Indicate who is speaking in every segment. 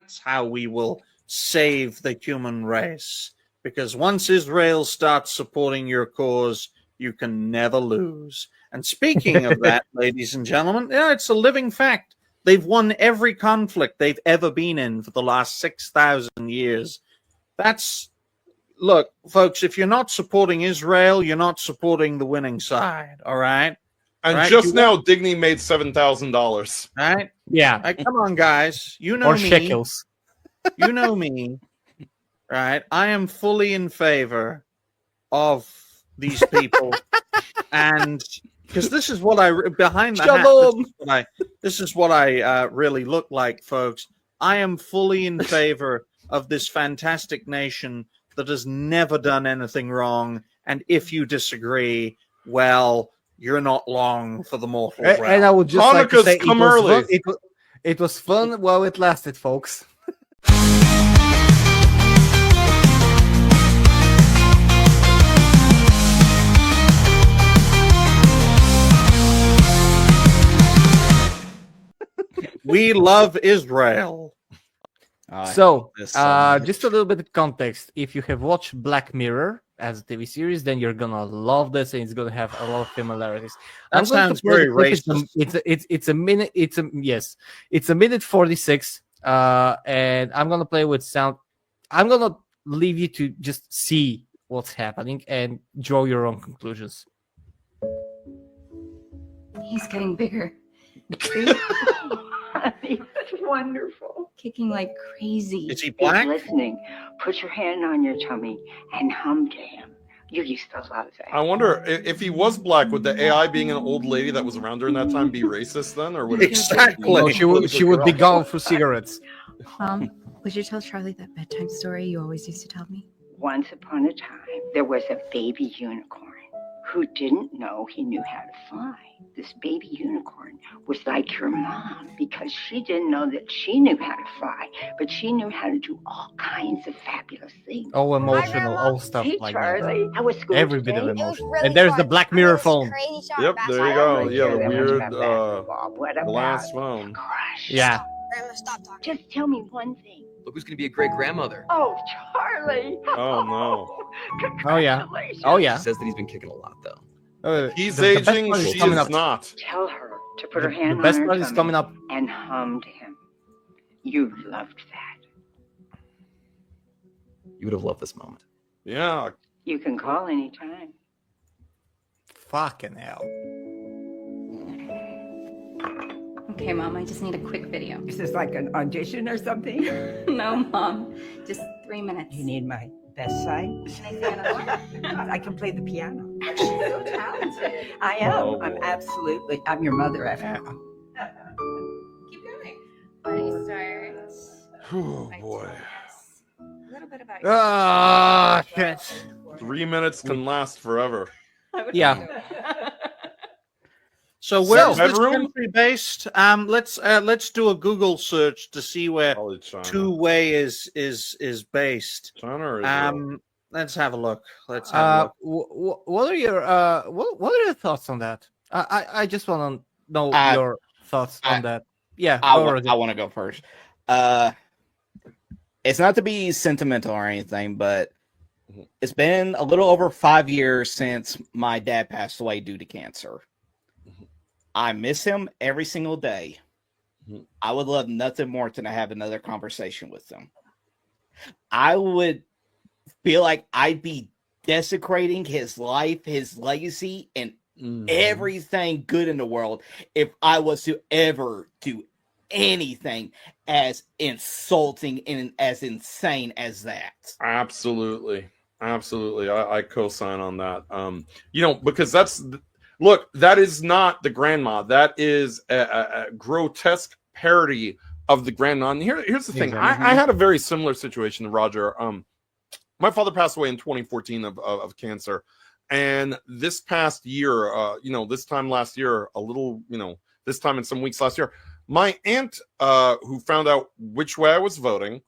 Speaker 1: That's how we will save the human race. Because once Israel starts supporting your cause, you can never lose. And speaking of that, ladies and gentlemen, yeah, it's a living fact. They've won every conflict they've ever been in for the last 6,000 years. Look, folks, if you're not supporting Israel, you're not supporting the winning side, all right?
Speaker 2: And
Speaker 1: right?
Speaker 2: just now, Digny made $7,000.
Speaker 1: Right?
Speaker 3: Yeah.
Speaker 1: Come on, guys. You know
Speaker 3: Or
Speaker 1: me.
Speaker 3: shekels.
Speaker 1: You know me. Right? I am fully in favor of these people. And because this is what I behind the hat, this is what I really look like, folks. I am fully in favor of this fantastic nation that has never done anything wrong. And if you disagree, well, you're not long for the mortal realm.
Speaker 3: And I would just like to say
Speaker 2: come early.
Speaker 3: It was fun while it lasted, folks.
Speaker 1: We love Israel.
Speaker 3: So, just a little bit of context. If you have watched Black Mirror as a TV series, then you're gonna love this, and it's gonna have a lot of similarities.
Speaker 1: That sounds very racist.
Speaker 3: It's a minute. It's a minute 46. And I'm gonna play with sound. I'm gonna leave you to just see what's happening and draw your own conclusions.
Speaker 4: He's getting bigger.
Speaker 5: That's wonderful.
Speaker 4: Kicking like crazy.
Speaker 1: Is he black?
Speaker 5: He's listening. Put your hand on your tummy and hum to him. You used to love that.
Speaker 2: I wonder if he was black, would the AI being an old lady that was around during that time be racist then, or would it
Speaker 1: Exactly.
Speaker 3: No, she would be gone for cigarettes.
Speaker 4: Would you tell Charlie that bedtime story you always used to tell me?
Speaker 5: Once upon a time, there was a baby unicorn who didn't know he knew how to fly. This baby unicorn was like your mom because she didn't know that she knew how to fly, but she knew how to do all kinds of fabulous things.
Speaker 3: All emotional, all stuff
Speaker 5: Hey,
Speaker 3: like
Speaker 5: Charlie,
Speaker 3: that.
Speaker 5: how was school
Speaker 3: Every bit of
Speaker 5: today?
Speaker 3: emotion.
Speaker 6: really
Speaker 3: And there's the
Speaker 6: fun.
Speaker 3: Black
Speaker 6: I
Speaker 3: Mirror
Speaker 6: was
Speaker 3: phone.
Speaker 6: crazy sharp
Speaker 2: Yep, there you go.
Speaker 6: basketball.
Speaker 2: Yeah, the weird
Speaker 5: What about
Speaker 2: glass phone.
Speaker 5: crush?
Speaker 3: Yeah.
Speaker 6: Grandma, stop talking.
Speaker 5: Just tell me one thing.
Speaker 7: Look who's gonna be a great grandmother.
Speaker 5: Oh, Charlie.
Speaker 2: Oh, no.
Speaker 3: Oh, yeah.
Speaker 5: Congratulations.
Speaker 3: Oh yeah.
Speaker 7: She says that he's been kicking a lot though.
Speaker 2: He's
Speaker 3: The best
Speaker 2: aging,
Speaker 3: part is
Speaker 2: she
Speaker 3: coming
Speaker 2: is
Speaker 3: up.
Speaker 2: not.
Speaker 5: Tell her to put her
Speaker 3: The
Speaker 5: hand
Speaker 3: best
Speaker 5: on her
Speaker 3: part is
Speaker 5: tummy
Speaker 3: coming up.
Speaker 5: and hum to him. You loved that.
Speaker 7: You would have loved this moment.
Speaker 2: Yeah.
Speaker 5: You can call anytime.
Speaker 3: Fucking hell.
Speaker 4: Okay, Mom, I just need a quick video.
Speaker 8: Is this like an audition or something?
Speaker 4: No, Mom. Just 3 minutes.
Speaker 8: You need my best side?
Speaker 4: Can I say another one?
Speaker 8: I can play the piano.
Speaker 4: So talented.
Speaker 8: I am.
Speaker 2: Oh,
Speaker 8: I'm
Speaker 2: boy.
Speaker 8: absolutely. I'm your mother after all.
Speaker 4: Keep going. Body start.
Speaker 2: Oh, boy.
Speaker 4: A little bit about
Speaker 3: Ah, shit.
Speaker 2: 3 minutes can last forever.
Speaker 3: Yeah.
Speaker 1: So where's this
Speaker 2: bedroom?
Speaker 1: country based? Let's do a Google search to see where
Speaker 2: Probably China.
Speaker 1: Two-Way is based.
Speaker 2: China or Israel?
Speaker 1: Let's have a look. Let's have a look.
Speaker 3: What are your what are your thoughts on that? I just want to know your thoughts on that. Yeah,
Speaker 9: I
Speaker 3: already.
Speaker 9: want to go first. It's not to be sentimental or anything, but it's been a little over 5 years since my dad passed away due to cancer. I miss him every single day. I would love nothing more than to have another conversation with him. I would feel like I'd be desecrating his life, his legacy, and everything good in the world if I was to ever do anything as insulting and as insane as that.
Speaker 2: Absolutely. I co-sign on that. Because look, that is not the grandma. That is a grotesque parody of the grandma. And here's the thing. I had a very similar situation to Roger. My father passed away in 2014 of cancer. And this past year, this time last year, this time in some weeks last year, my aunt, who found out which way I was voting,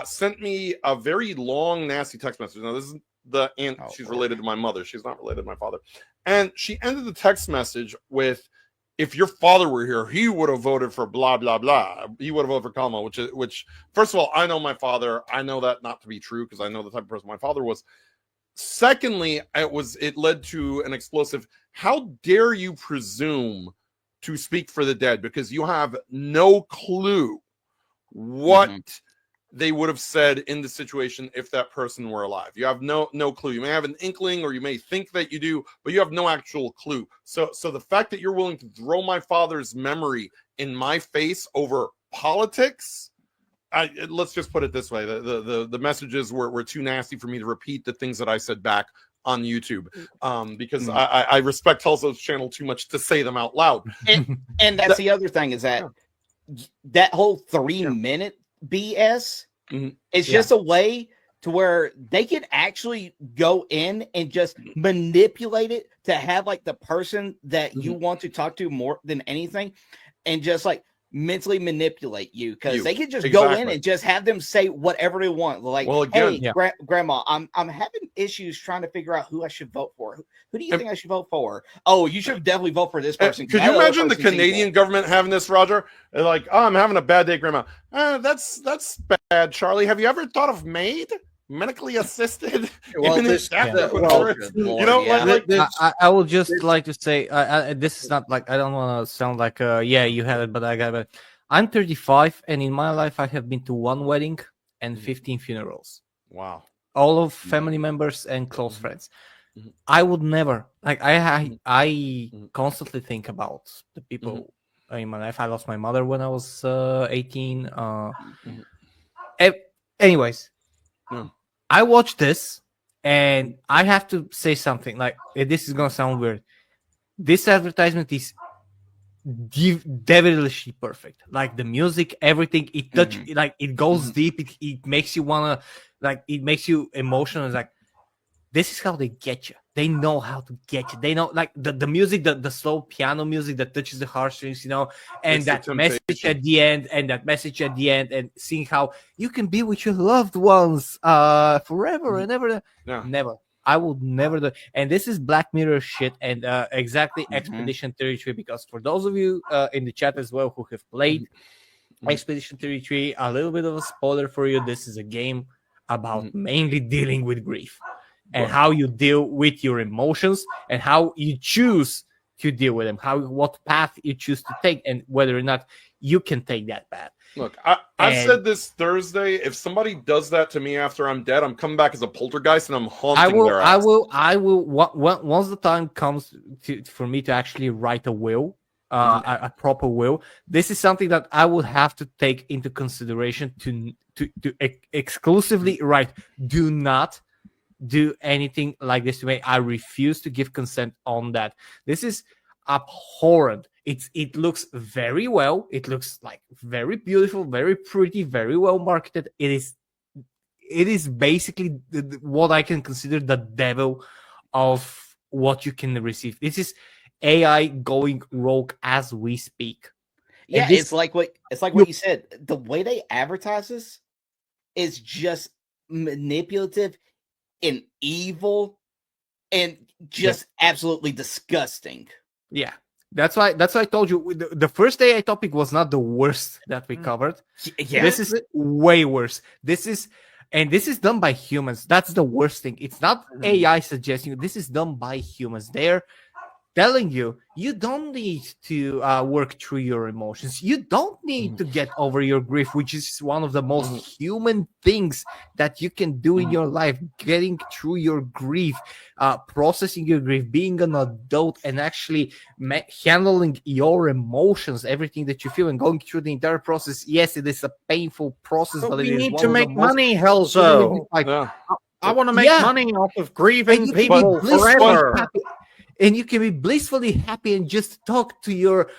Speaker 2: sent me a very long, nasty text message. Now, this is the aunt. She's related to my mother. She's not related to my father. And she ended the text message with, if your father were here, he would have voted for blah blah blah. He would have voted for Kamala, which first of all, I know my father. I know that not to be true because I know the type of person my father was. Secondly, it led to an explosive. How dare you presume to speak for the dead because you have no clue what they would have said in the situation if that person were alive. You have no clue. You may have an inkling or you may think that you do, but you have no actual clue. So the fact that you're willing to throw my father's memory in my face over politics, let's just put it this way. The messages were too nasty for me to repeat the things that I said back on YouTube because I respect Tulsa's channel too much to say them out loud.
Speaker 9: And that's the other thing is that that whole 3-minute BS is just a way to where they can actually go in and just manipulate it to have like the person that you want to talk to more than anything and just like mentally manipulate you because they can just go in and just have them say whatever they want. Like, well, again, hey, grandma, I'm having issues trying to figure out who I should vote for. Who do you think I should vote for? Oh, you should definitely vote for this person.
Speaker 2: Could you imagine the Canadian government having this, Roger? They're like, oh, I'm having a bad day, grandma. That's bad, Charlie. Have you ever thought of MAID? Medically assisted.
Speaker 1: Well,
Speaker 3: I would just like to say, this is not like I don't want to sound like, you had it, but I got it. I'm 35, and in my life, I have been to 1 wedding and 15 funerals.
Speaker 2: Wow!
Speaker 3: All of family members and close friends. I would never like. I constantly think about the people in my life. I lost my mother when I was 18. Anyways. I watched this and I have to say something like this is gonna sound weird. This advertisement is devilishly perfect. Like the music, everything, it touch like it goes deep, it makes you wanna like it makes you emotional. It's like this is how they get you. They know how to get you. They know like the music, the slow piano music that touches the heartstrings, and that message at the end, and seeing how you can be with your loved ones forever and ever. Never. I would never do. And this is Black Mirror shit, and exactly Expedition 33. Because for those of you in the chat as well who have played Expedition 33, a little bit of a spoiler for you. This is a game about mainly dealing with grief. And how you deal with your emotions and how you choose to deal with them, what path you choose to take, and whether or not you can take that path.
Speaker 2: Look, I said this Thursday. If somebody does that to me after I'm dead, I'm coming back as a poltergeist and I'm haunting their ass.
Speaker 3: I will. Once the time comes for me to actually write a will, a proper will, this is something that I will have to take into consideration to exclusively write. Do not do anything like this to me. I refuse to give consent on that. This is abhorrent. It looks very well. It looks like very beautiful, very pretty, very well marketed. It is basically what I can consider the devil of what you can receive. This is AI going rogue as we speak.
Speaker 9: Yeah, it's like what you said. The way they advertise this is just manipulative and evil and just absolutely disgusting.
Speaker 3: Yeah, that's why I told you the first AI topic was not the worst that we covered. Yeah, this is way worse. This is done by humans. That's the worst thing. It's not AI suggesting you. This is done by humans. They're telling you don't need to work through your emotions. You don't need to get over your grief, which is one of the most human things that you can do in your life. Getting through your grief, processing your grief, being an adult, and actually handling your emotions, everything that you feel, and going through the entire process. Yes, it is a painful process, but
Speaker 1: we
Speaker 3: it is
Speaker 1: need to make money, Helzo. I want to make money off of grieving people forever.
Speaker 3: And you can be blissfully happy and just talk to your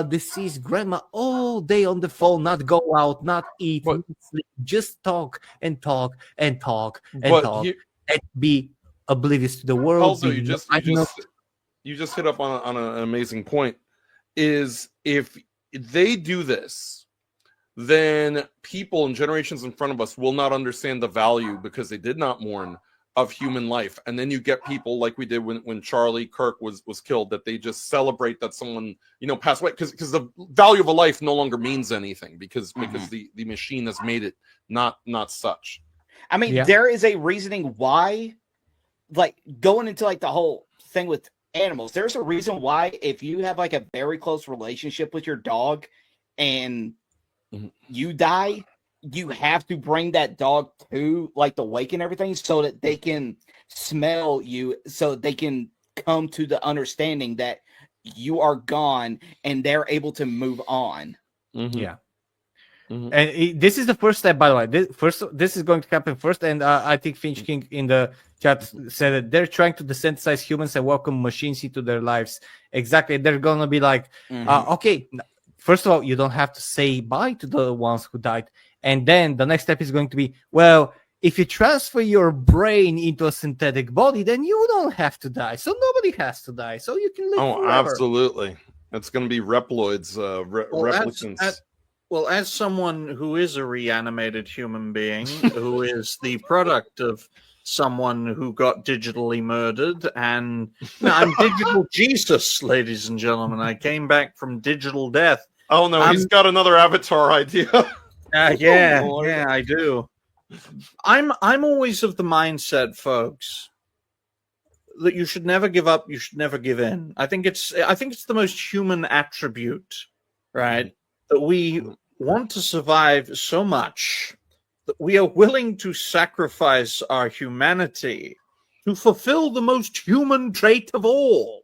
Speaker 3: deceased grandma all day on the phone, not go out, not eat, not sleep, just talk and talk and talk and talk, and be oblivious to the world.
Speaker 2: Also, you just hit up on an amazing point. Is if they do this, then people and generations in front of us will not understand the value because they did not mourn of human life, and then you get people like we did when Charlie Kirk was killed, that they just celebrate that someone, you know, passed away, because the value of a life no longer means anything because the machine has made it not such.
Speaker 9: I mean, there is a reasoning why, like, going into like the whole thing with animals, there's a reason why if you have like a very close relationship with your dog and you die, you have to bring that dog to like the wake and everything so that they can smell you, so they can come to the understanding that you are gone and they're able to move on.
Speaker 3: Yeah. And this is the first step, by the way. This is going to happen first, and I think Finch King in the chat said that they're trying to desensitize humans and welcome machines into their lives. Exactly. They're gonna be like, okay, first of all, you don't have to say bye to the ones who died. And then the next step is going to be, well, if you transfer your brain into a synthetic body, then you don't have to die. So nobody has to die. So you can live forever.
Speaker 2: Absolutely. It's going to be Reploids, replicants.
Speaker 1: Well, as someone who is a reanimated human being, who is the product of someone who got digitally murdered, and I'm digital Jesus, ladies and gentlemen. I came back from digital death.
Speaker 2: Oh, no, he's got another avatar idea.
Speaker 1: Yeah, I do. I'm always of the mindset, folks, that you should never give up. You should never give in. I think it's the most human attribute, right? That we want to survive so much that we are willing to sacrifice our humanity to fulfill the most human trait of all: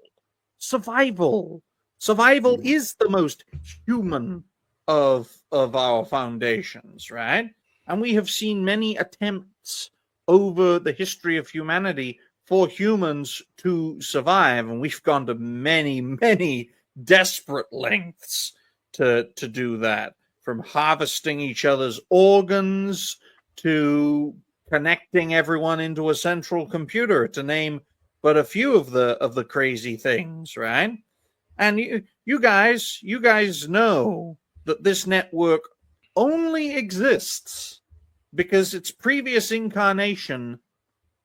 Speaker 1: survival. Survival is the most human of our foundations, right? And we have seen many attempts over the history of humanity for humans to survive, and we've gone to many, many desperate lengths to do that, from harvesting each other's organs to connecting everyone into a central computer, to name but a few of the crazy things, right? And you guys know that this network only exists because its previous incarnation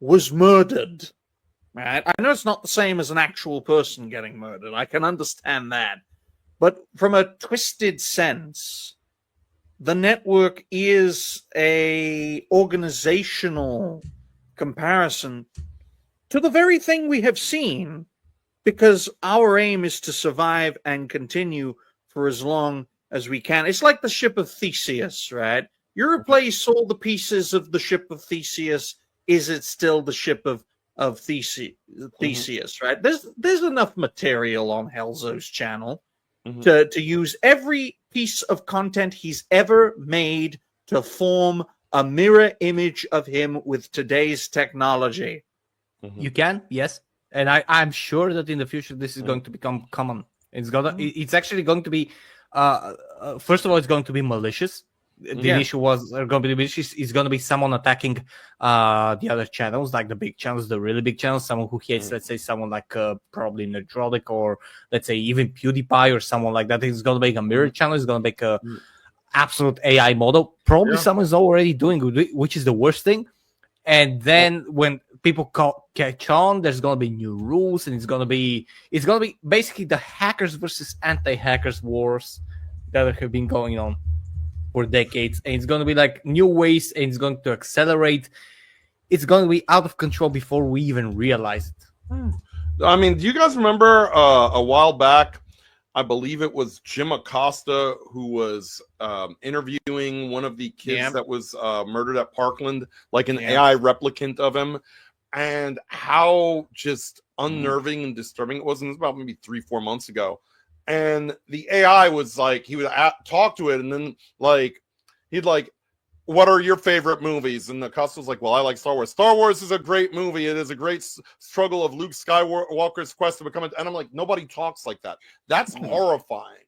Speaker 1: was murdered. Right? I know it's not the same as an actual person getting murdered. I can understand that. But from a twisted sense, the network is a organizational comparison to the very thing we have seen, because our aim is to survive and continue for as long as we can. It's like the ship of Theseus, right? You replace all the pieces of the ship of Theseus, is it still the ship of Theseus, right? There's enough material on Helzo's channel to use every piece of content he's ever made to form a mirror image of him with today's technology.
Speaker 3: You can, yes. And I'm sure that in the future this is going to become common. It's actually going to be, first of all, it's going to be malicious. The issue was going to be malicious. It's going to be someone attacking the other channels, like the big channels, the really big channels. Someone who hates, let's say, someone like probably Nerdrolic, or let's say even PewDiePie or someone like that. It's going to make a mirror channel. It's going to make a absolute AI model. Probably someone's already doing it, which is the worst thing. And then when people catch on, there's going to be new rules, and it's going to be basically the hackers versus anti-hackers wars that have been going on for decades. And it's going to be like new ways, and it's going to accelerate. It's going to be out of control before we even realize it.
Speaker 2: I mean, do you guys remember a while back, I believe it was Jim Acosta who was interviewing one of the kids that was murdered at Parkland, like an AI replicant of him, and how just unnerving and disturbing it was. And it was about maybe 3-4 months ago. And the AI was like, he would talk to it, and then like he'd like, what are your favorite movies? And Acosta was like, well, I like Star Wars. Star Wars is a great movie. It is a great struggle of Luke Skywalker's quest to become and I'm like, nobody talks like that. That's horrifying.